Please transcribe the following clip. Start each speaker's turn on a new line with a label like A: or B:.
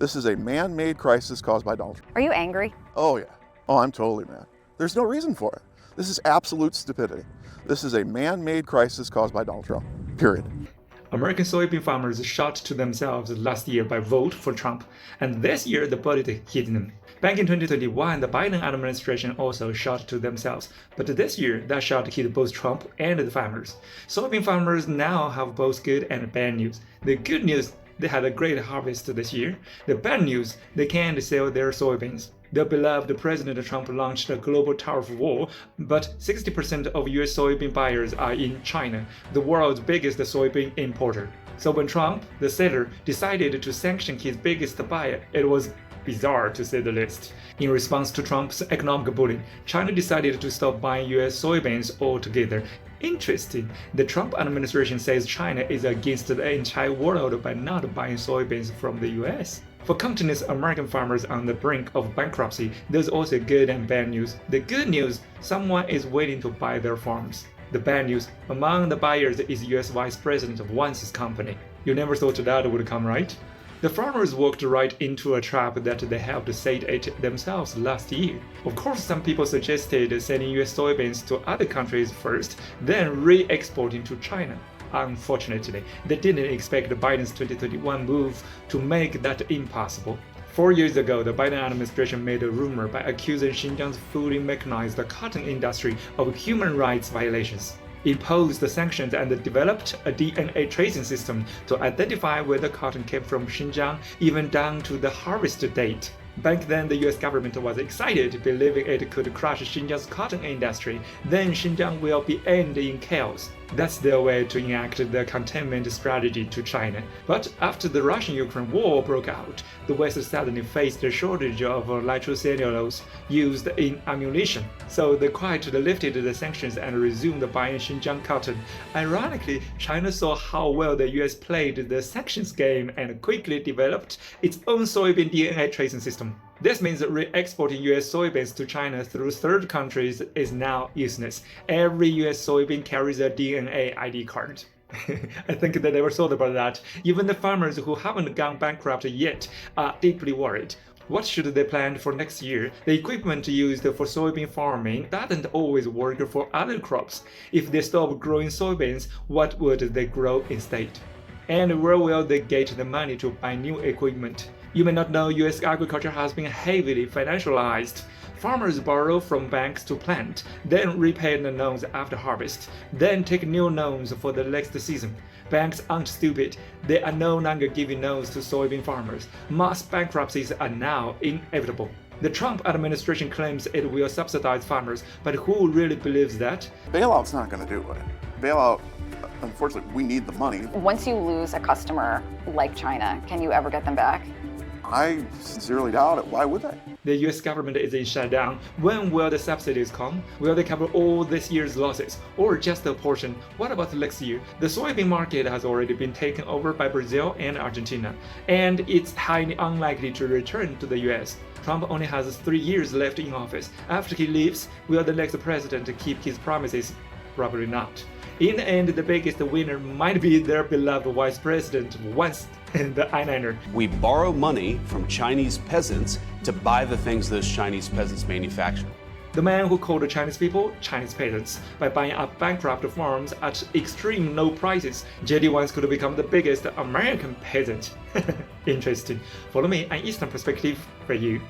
A: This is a man-made crisis caused by Donald Trump.
B: Are you angry?
A: Oh yeah. Oh, I'm totally mad. There's no reason for it. This is absolute stupidity. This is a man-made crisis caused by Donald Trump. Period.
C: American soybean farmers shot to themselves last year by vote for Trump, and this year the bullet hit them. Back in 2021, the Biden administration also shot to themselves, but this year that shot hit both Trump and the farmers. Soybean farmers now have both good and bad news. The good news, they had a great harvest this year. The bad news, they can't sell their soybeans. The beloved President Trump launched a global tariff war, but 60% of US soybean buyers are in China, the world's biggest soybean importer. So when Trump, the seller, decided to sanction his biggest buyer, it was bizarre to say the least. In response to Trump's economic bullying, China decided to stop buying US soybeans altogether. Interesting, the Trump administration says China is against the entire world by not buying soybeans from the US. For countless American farmers on the brink of bankruptcy, there's also good and bad news. The good news, someone is waiting to buy their farms. The bad news, among the buyers is US Vice President of Vance's company. You never thought that would come, right? The farmers walked right into a trap that they helped set it themselves last year. Of course, some people suggested sending US soybeans to other countries first, then re-exporting to China. Unfortunately, they didn't expect Biden's 2021 move to make that impossible. 4 years ago, the Biden administration made a rumor by accusing Xinjiang's fully mechanized cotton industry of human rights violations. Imposed sanctions and developed a DNA tracing system to identify where the cotton came from Xinjiang, even down to the harvest date. Back then, the US government was excited, believing it could crush Xinjiang's cotton industry. Then Xinjiang will be ended in chaos. That's their way to enact the containment strategy to China. But after the Russian-Ukraine war broke out, the West suddenly faced a shortage of nitrocellulose used in ammunition. So they quietly lifted the sanctions and resumed buying Xinjiang cotton. Ironically, China saw how well the US played the sanctions game and quickly developed its own soybean DNA tracing system. This means that re-exporting US soybeans to China through third countries is now useless. Every US soybean carries a DNA ID card. I think they never thought about that. Even the farmers who haven't gone bankrupt yet are deeply worried. What should they plan for next year? The equipment used for soybean farming doesn't always work for other crops. If they stop growing soybeans, what would they grow instead? And where will they get the money to buy new equipment? You may not know US agriculture has been heavily financialized. Farmers borrow from banks to plant, then repay the loans after harvest, then take new loans for the next season. Banks aren't stupid. They are no longer giving loans to soybean farmers. Mass bankruptcies are now inevitable. The Trump administration claims it will subsidize farmers, but who really believes that?
A: Bailout's not going to do it. Bailout, unfortunately, we need the money.
B: Once you lose a customer like China, can you ever get them back?
A: I sincerely doubt it. Why would they?
C: The US government is in shutdown. When will the subsidies come? Will they cover all this year's losses, or just a portion? What about next year? The soybean market has already been taken over by Brazil and Argentina, and it's highly unlikely to return to the US. Trump only has 3 years left in office. After he leaves, will the next president keep his promises? Probably not. In the end, the biggest winner might be their beloved Vice President Vance and the eyeliner.
D: We borrow money from Chinese peasants to buy the things those Chinese peasants manufacture.
C: The man who called the Chinese people Chinese peasants by buying up bankrupt farms at extreme low prices, JD Vance could become the biggest American peasant. Interesting. Follow me on Eastern Perspective for you.